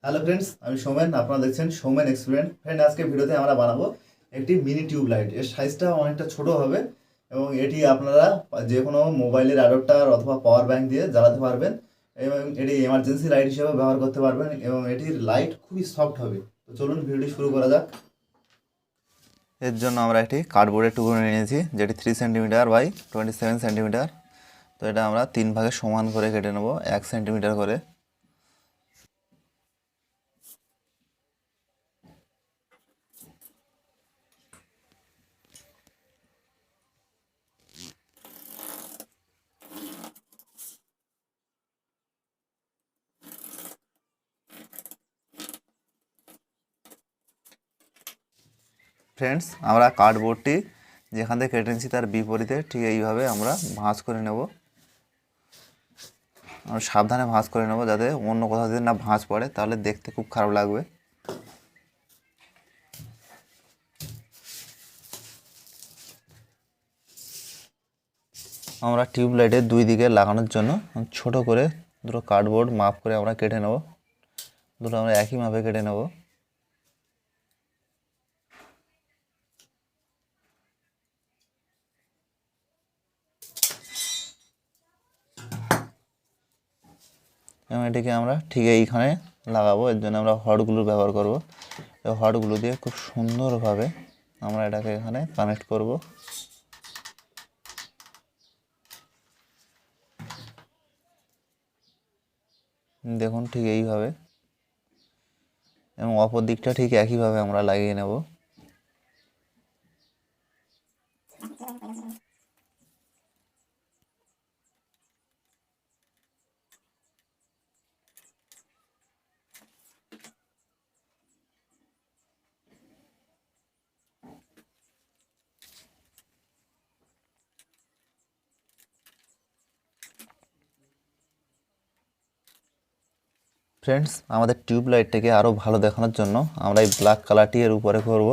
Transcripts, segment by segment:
Hello friends, আমি সৌমেন। আপনারা দেখছেন সৌমেন এক্সপেরিয়েন্ট। ফ্রেন্ড, আজকে ভিডিওতে আমরা বানাবো একটি মিনি টিউব লাইট। এর সাইজটা অনেকটা ছোট হবে এবং এটি আপনারা যে কোনো মোবাইলের অ্যাডাপ্টার অথবা পাওয়ার ব্যাংক দিয়ে জ্বালাতে পারবেন এবং এটি এমার্জেন্সি লাইট হিসেবে ব্যবহার করতে পারবেন এবং এটির লাইট খুবই সফট হবে। তো চলুন ভিডিওটি শুরু করা যাক। এর জন্য আমরা একটি কার্ডবোর্ডের টুকরো নিয়েছি, যেটি 3 সেন্টিমিটার বাই 27 সেন্টিমিটার। তো এটা আমরা 3 ভাগে সমান করে কেটে নেব, 1 সেন্টিমিটার করে। ফ্রেন্ডস, আমরা কার্ডবোর্ডটি যেখান থেকে কেটে নিয়েছি তার বিপরীতে ঠিক এইভাবে আমরা ভাঁজ করে নেব। আমরা সাবধানে ভাঁজ করে নেব, যাতে অন্য কোথাও যদি না ভাঁজ পড়ে তাহলে দেখতে খুব খারাপ লাগবে। আমরা টিউব লাইটের দুই দিকে লাগানোর জন্য ছোট করে দুটো কার্ডবোর্ড মাপ করে আমরা কেটে নেব। দুটো আমরা একই মাপে কেটে নেব। এবং এটিকে আমরা ঠিক এইখানে লাগাবো। এর জন্য আমরা হটগুলো ব্যবহার করব। এই হটগুলো দিয়ে খুব সুন্দরভাবে আমরা এটাকে এখানে কানেক্ট করব। দেখুন, ঠিক এইভাবে, এবং অপর দিকটা ঠিক একইভাবে আমরা লাগিয়ে নেব। ফ্রেন্ডস, আমাদের টিউব লাইটটাকে আরও ভালো দেখানোর জন্য আমরা এই ব্ল্যাক কালারটি এর উপরে করব।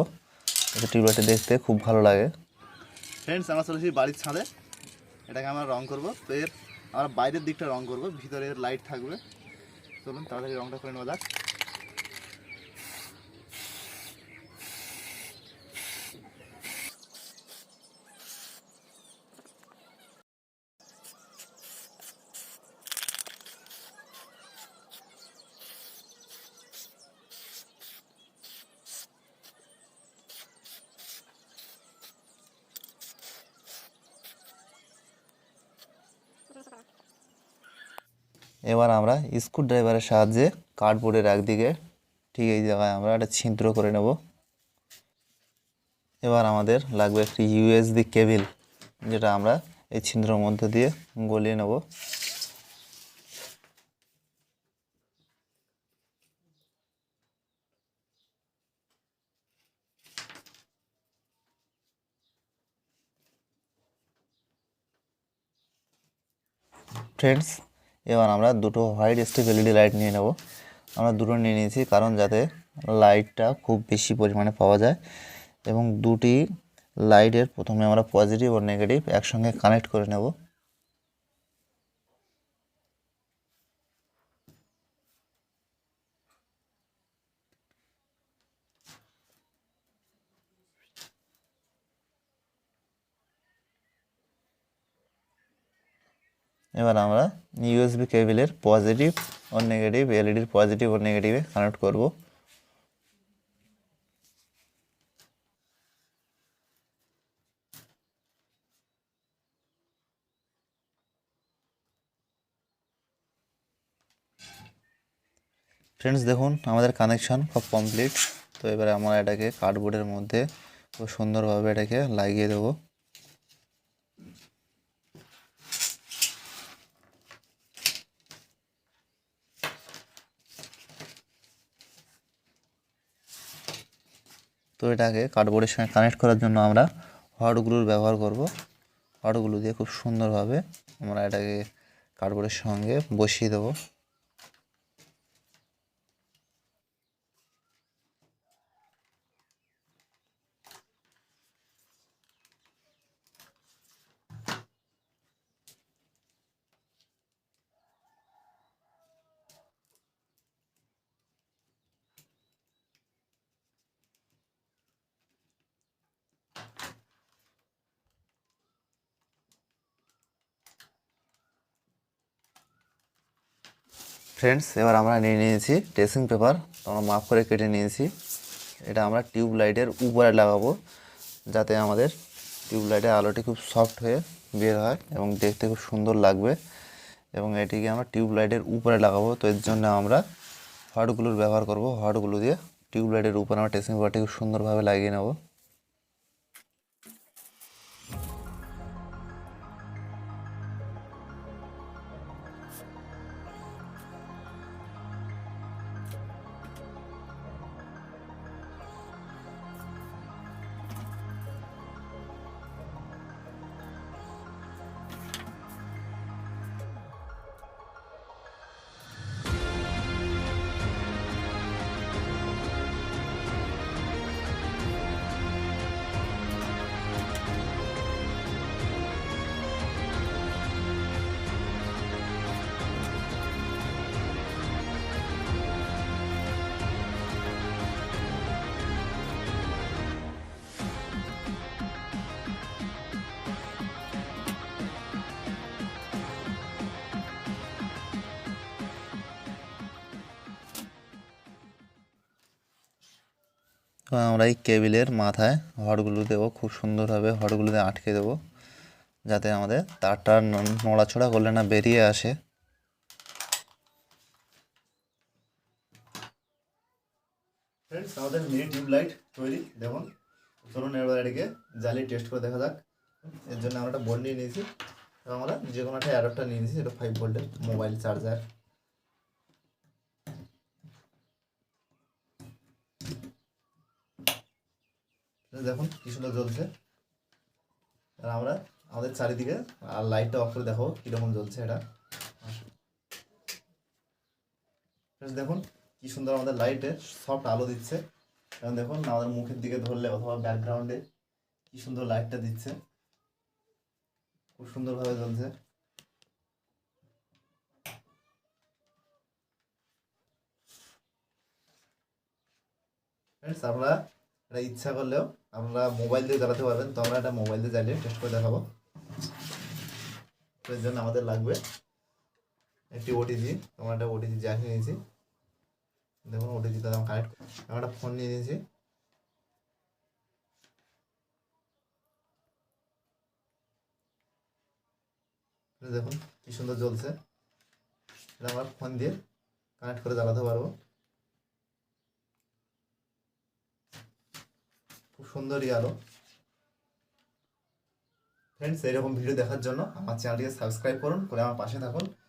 এটা টিউব লাইটটা দেখতে খুব ভালো লাগে। ফ্রেন্ডস, আমরা চলেছি বাড়ির ছাদে। এটাকে আমরা রং করব। তো আমরা বাইরের দিকটা রং করব, ভিতরে লাইট থাকবে। চলুন তাড়াতাড়ি রংটা করে নেওয়া যাক। এবার আমরা স্ক্রু ড্রাইভারের সাহায্যে কার্ডবোর্ডের একদিকে ঠিক এই জায়গায় আমরা একটা ছিদ্র করে নেব। এবার আমাদের লাগবে একটি ইউএসবি কেবল, যেটা আমরা এই ছিদ্রের মধ্যে দিয়ে গলিয়ে নেব। ফ্রেন্ডস, এবার আমরা দুটো হোয়াইট স্ট্রিপ এলইডি লাইট নিয়ে নেব। আমরা দুটো নিয়ে নিয়েছি কারণ যাতে লাইটটা খুব বেশি পরিমাণে পাওয়া যায়, এবং দুটি লাইটের প্রথমে আমরা পজিটিভ ও নেগেটিভ একসঙ্গে কানেক্ট করে নেব। এবার আমরা ইউএসবি কেবলের পজিটিভ ও নেগেটিভ, এলইডির পজিটিভ ও নেগেটিভে কানেক্ট করব। ফ্রেন্ডস, দেখুন আমাদের কানেকশন সব কমপ্লিট। তো এবারে আমরা এটাকে কার্ডবোর্ডের মধ্যে খুব সুন্দরভাবে এটাকে লাগিয়ে দেবো। তো এটাকে কার্ডবোর্ডের সঙ্গে কানেক্ট করার জন্য আমরা হট গ্লুর ব্যবহার করব। হট গ্লু দিয়ে খুব সুন্দরভাবে আমরা এটাকে কার্ডবোর্ডের সঙ্গে বসিয়ে দেবো। ফ্রেন্ডস, এবার আমরা নিয়ে নিয়েছি ড্রেসিং পেপার, আমরা মাপ করে কেটে নিয়েছি। এটা আমরা টিউব লাইটের উপরে লাগাবো, যাতে আমাদের টিউব লাইটের আলোটি খুব সফট হয়ে বের হয় এবং দেখতে খুব সুন্দর লাগবে। এবং এটিকে আমরা টিউব লাইটের উপরে লাগাবো, তো এর জন্য আমরা হট গ্লুর ব্যবহার করব। হট গ্লু দিয়ে টিউব লাইটের উপরে আমরা ড্রেসিং পেপারটি খুব সুন্দরভাবে লাগিয়ে নেব। তো আমরা এই কেবিলের মাথায় হটগুলো দেবো, খুব সুন্দরভাবে হটগুলো দিয়ে আটকে দেবো, যাতে আমাদের তারটা নড়াচড়া করলে না বেরিয়ে আসে। ফ্রেন্ডস, আমাদের মিনি টিউব লাইট তৈরি। দেখুন, চলুন এবার এটিকে জ্বালিয়ে টেস্ট করে দেখা যাক। এর জন্য আমরা একটা বোর্ড নিয়ে নিয়েছি এবং আমরা যে কোনো একটা অ্যাডাপ্টার নিয়ে নিয়েছি, এটা 5 ভোল্টের মোবাইল চার্জার। দেখুন কি সুন্দর জ্বলছে। আর আমরা আমাদের চারিদিকে আর লাইটটা অফ করে দেখাবো কীরকম জ্বলছে এটা। দেখুন কি সুন্দর আমাদের লাইটে সফট আলো দিচ্ছে। এবং দেখুন আমাদের মুখের দিকে ধরলে অথবা ব্যাকগ্রাউন্ডে কি সুন্দর লাইটটা দিচ্ছে, খুব সুন্দরভাবে জ্বলছে। ফ্রেন্ডস, আপনারা এটা ইচ্ছা করলেও আপনারা মোবাইল দিয়ে জ্বালাতে পারবেন, তো আমরা এটা মোবাইল দিয়ে জ্বালিয়ে টেস্ট করে দেখাবো। তো এর জন্য আমাদের লাগবে একটি ওটিজি। আমরা একটা ওটিজি জ্যাক নিয়েছি। দেখুন ওটিজিতে আমরা কানেক্ট, আমরা একটা ফোন নিয়ে নিয়েছি। দেখুন কি সুন্দর জ্বলছে। এটা আমরা ফোন দিয়ে কানেক্ট করে জ্বালাতে পারবো। খুব সুন্দরই আলো। ফ্রেন্ডস, এরকম ভিডিও দেখার জন্য আমার চ্যানেলটিকে সাবস্ক্রাইব করুন, করে আমার পাশে থাকুন